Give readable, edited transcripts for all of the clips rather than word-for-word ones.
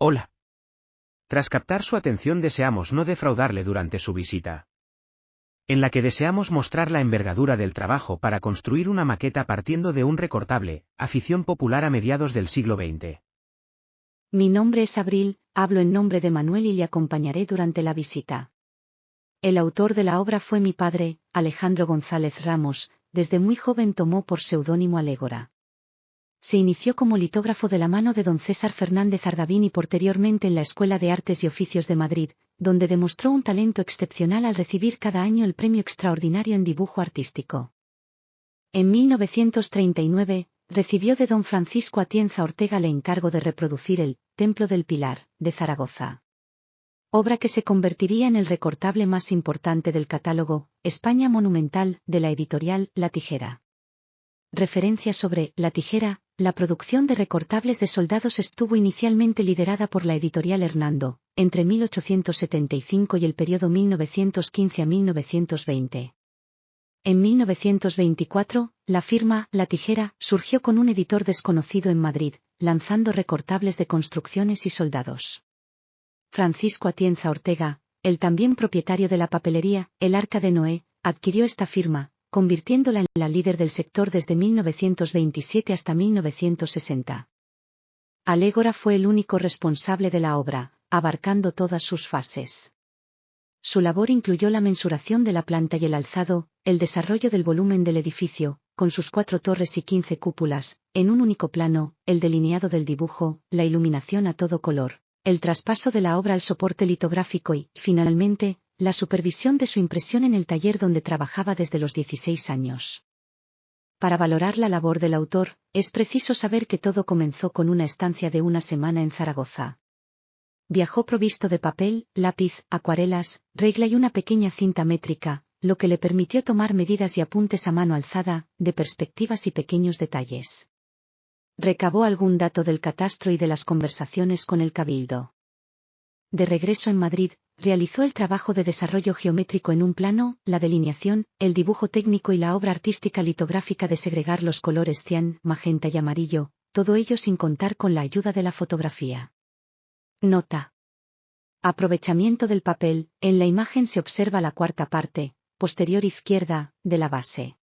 Hola. Tras captar su atención deseamos no defraudarle durante su visita, en la que deseamos mostrar la envergadura del trabajo para construir una maqueta partiendo de un recortable, afición popular a mediados del siglo XX. Mi nombre es Abril, hablo en nombre de Manuel y le acompañaré durante la visita. El autor de la obra fue mi padre, Alejandro González Ramos, desde muy joven tomó por seudónimo Alégora. Se inició como litógrafo de la mano de don César Fernández Ardavín y posteriormente en la Escuela de Artes y Oficios de Madrid, donde demostró un talento excepcional al recibir cada año el Premio Extraordinario en Dibujo Artístico. En 1939, recibió de don Francisco Atienza Ortega el encargo de reproducir el Templo del Pilar, de Zaragoza. Obra que se convertiría en el recortable más importante del catálogo, España Monumental, de la editorial La Tijera. Referencia sobre La Tijera. La producción de recortables de soldados estuvo inicialmente liderada por la editorial Hernando, entre 1875 y el periodo 1915 a 1920. En 1924, la firma La Tijera surgió con un editor desconocido en Madrid, lanzando recortables de construcciones y soldados. Francisco Atienza Ortega, el también propietario de la papelería El Arca de Noé, adquirió esta firma, convirtiéndola en la líder del sector desde 1927 hasta 1960. Alégora fue el único responsable de la obra, abarcando todas sus fases. Su labor incluyó la mensuración de la planta y el alzado, el desarrollo del volumen del edificio, con sus 4 torres y 15 cúpulas, en un único plano, el delineado del dibujo, la iluminación a todo color, el traspaso de la obra al soporte litográfico y, finalmente, la supervisión de su impresión en el taller donde trabajaba desde los 16 años. Para valorar la labor del autor, es preciso saber que todo comenzó con una estancia de una semana en Zaragoza. Viajó provisto de papel, lápiz, acuarelas, regla y una pequeña cinta métrica, lo que le permitió tomar medidas y apuntes a mano alzada, de perspectivas y pequeños detalles. Recabó algún dato del catastro y de las conversaciones con el cabildo. De regreso en Madrid, realizó el trabajo de desarrollo geométrico en un plano, la delineación, el dibujo técnico y la obra artística litográfica de segregar los colores cian, magenta y amarillo, todo ello sin contar con la ayuda de la fotografía. Nota. Aprovechamiento del papel. En la imagen se observa la cuarta parte, posterior izquierda, de la base.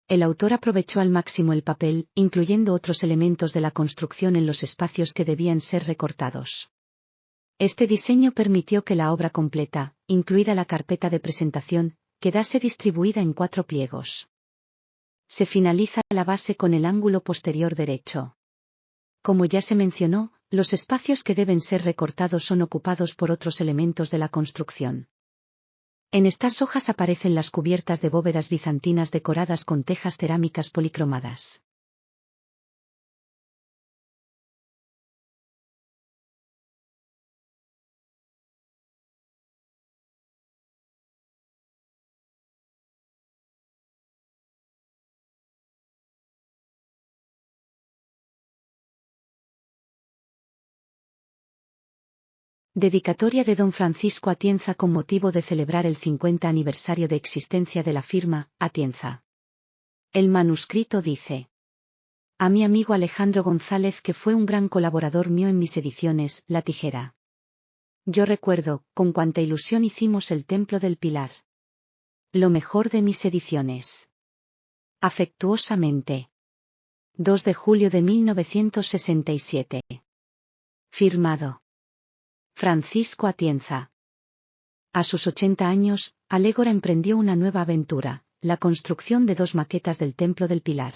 El autor aprovechó al máximo el papel, incluyendo otros elementos de la construcción en los espacios que debían ser recortados. Este diseño permitió que la obra completa, incluida la carpeta de presentación, quedase distribuida en 4 pliegos. Se finaliza la base con el ángulo posterior derecho. Como ya se mencionó, los espacios que deben ser recortados son ocupados por otros elementos de la construcción. En estas hojas aparecen las cubiertas de bóvedas bizantinas decoradas con tejas cerámicas policromadas. Dedicatoria de don Francisco Atienza con motivo de celebrar el 50 aniversario de existencia de la firma, Atienza. El manuscrito dice: a mi amigo Alejandro González, que fue un gran colaborador mío en mis ediciones, La Tijera. Yo recuerdo, con cuánta ilusión hicimos el Templo del Pilar. Lo mejor de mis ediciones. Afectuosamente. 2 de julio de 1967. Firmado. Francisco Atienza. A sus 80 años, Alégora emprendió una nueva aventura, la construcción de 2 maquetas del Templo del Pilar.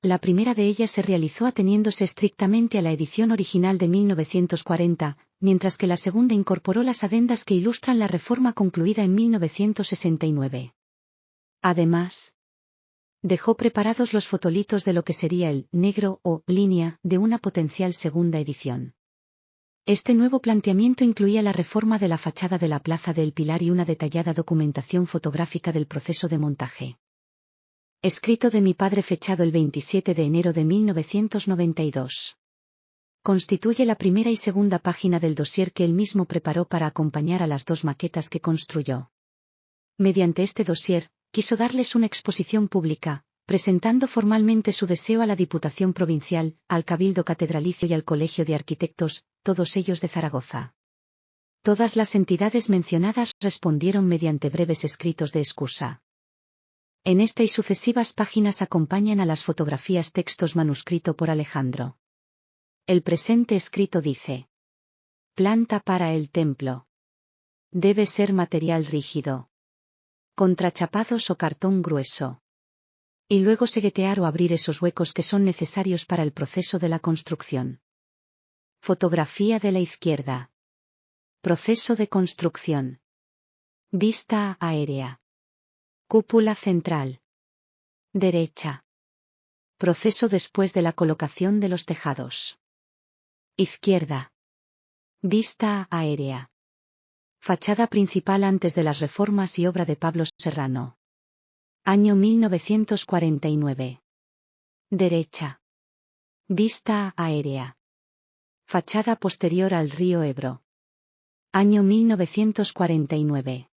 La primera de ellas se realizó ateniéndose estrictamente a la edición original de 1940, mientras que la segunda incorporó las adendas que ilustran la reforma concluida en 1969. Además, dejó preparados los fotolitos de lo que sería el negro o línea de una potencial segunda edición. Este nuevo planteamiento incluía la reforma de la fachada de la Plaza del Pilar y una detallada documentación fotográfica del proceso de montaje. Escrito de mi padre fechado el 27 de enero de 1992. Constituye la primera y segunda página del dossier que él mismo preparó para acompañar a las 2 maquetas que construyó. Mediante este dossier, quiso darles una exposición pública, presentando formalmente su deseo a la Diputación Provincial, al Cabildo Catedralicio y al Colegio de Arquitectos, todos ellos de Zaragoza. Todas las entidades mencionadas respondieron mediante breves escritos de excusa. En esta y sucesivas páginas acompañan a las fotografías textos manuscrito por Alejandro. El presente escrito dice: planta para el templo. Debe ser material rígido. Contrachapados o cartón grueso. Y luego seguetear o abrir esos huecos que son necesarios para el proceso de la construcción. Fotografía de la izquierda. Proceso de construcción. Vista aérea. Cúpula central. Derecha. Proceso después de la colocación de los tejados. Izquierda. Vista aérea. Fachada principal antes de las reformas y obra de Pablo Serrano. Año 1949. Derecha. Vista aérea. Fachada posterior al río Ebro. Año 1949.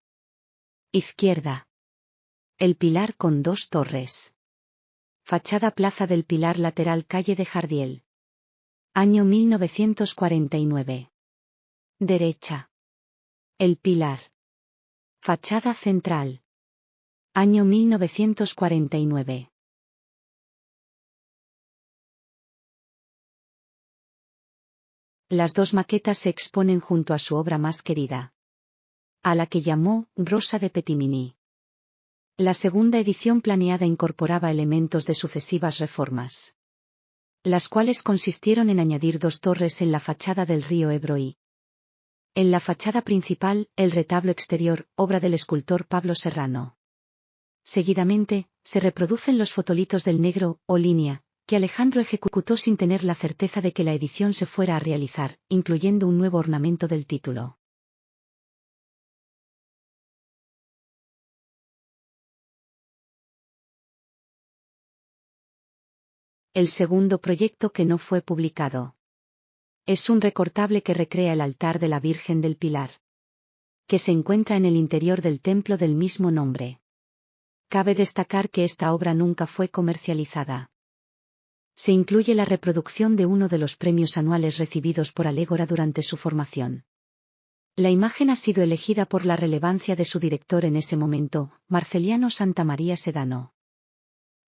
Izquierda. El Pilar con 2 torres. Fachada Plaza del Pilar lateral calle de Jardiel. Año 1949. Derecha. El Pilar. Fachada central. Año 1949. Las dos maquetas se exponen junto a su obra más querida, a la que llamó Rosa de Petimini. La segunda edición planeada incorporaba elementos de sucesivas reformas, las cuales consistieron en añadir 2 torres en la fachada del río Ebro y, en la fachada principal, el retablo exterior, obra del escultor Pablo Serrano. Seguidamente, se reproducen los fotolitos del negro, o línea, que Alejandro ejecutó sin tener la certeza de que la edición se fuera a realizar, incluyendo un nuevo ornamento del título. El segundo proyecto que no fue publicado. Es un recortable que recrea el altar de la Virgen del Pilar, que se encuentra en el interior del templo del mismo nombre. Cabe destacar que esta obra nunca fue comercializada. Se incluye la reproducción de uno de los premios anuales recibidos por Alégora durante su formación. La imagen ha sido elegida por la relevancia de su director en ese momento, Marceliano Santamaría Sedano.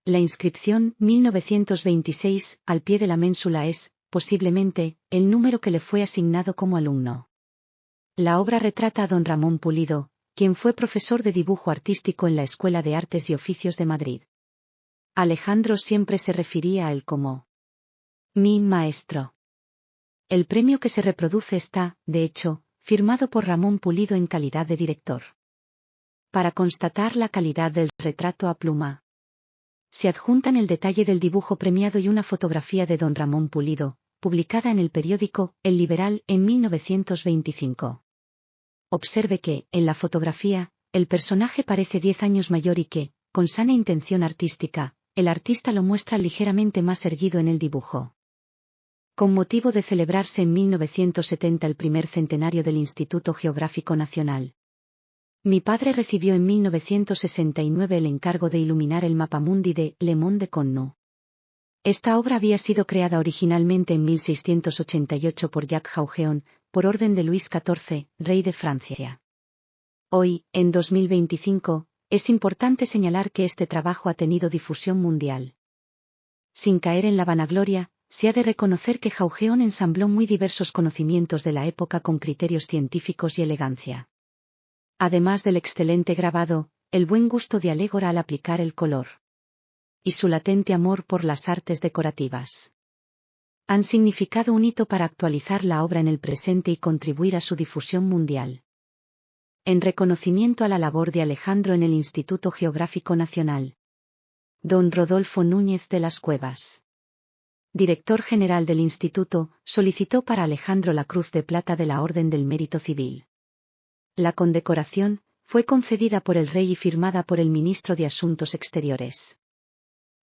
La inscripción 1926 al pie de la ménsula es, posiblemente, el número que le fue asignado como alumno. La obra retrata a don Ramón Pulido, quien fue profesor de dibujo artístico en la Escuela de Artes y Oficios de Madrid. Alejandro siempre se refería a él como mi maestro. El premio que se reproduce está, de hecho, firmado por Ramón Pulido en calidad de director. Para constatar la calidad del retrato a pluma, se adjuntan el detalle del dibujo premiado y una fotografía de don Ramón Pulido, publicada en el periódico El Liberal en 1925. Observe que, en la fotografía, el personaje parece 10 años mayor y que, con sana intención artística, el artista lo muestra ligeramente más erguido en el dibujo. Con motivo de celebrarse en 1970 el primer centenario del Instituto Geográfico Nacional, mi padre recibió en 1969 el encargo de iluminar el mapamundi de Le Monde Connu. Esta obra había sido creada originalmente en 1688 por Jacques Haugeon, por orden de Luis XIV, rey de Francia. Hoy, en 2025, es importante señalar que este trabajo ha tenido difusión mundial. Sin caer en la vanagloria, se ha de reconocer que Haugeon ensambló muy diversos conocimientos de la época con criterios científicos y elegancia. Además del excelente grabado, el buen gusto de Alégora al aplicar el color y su latente amor por las artes decorativas han significado un hito para actualizar la obra en el presente y contribuir a su difusión mundial. En reconocimiento a la labor de Alejandro en el Instituto Geográfico Nacional, don Rodolfo Núñez de las Cuevas, director general del Instituto, solicitó para Alejandro la Cruz de Plata de la Orden del Mérito Civil. La condecoración fue concedida por el rey y firmada por el ministro de Asuntos Exteriores.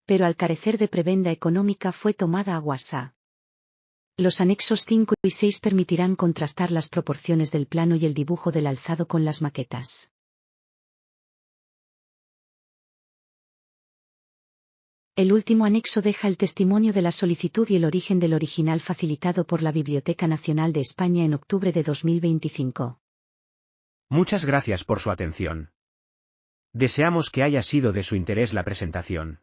Pero al carecer de prebenda económica fue tomada a guasa. Los anexos 5 y 6 permitirán contrastar las proporciones del plano y el dibujo del alzado con las maquetas. El último anexo deja el testimonio de la solicitud y el origen del original facilitado por la Biblioteca Nacional de España en octubre de 2025. Muchas gracias por su atención. Deseamos que haya sido de su interés la presentación.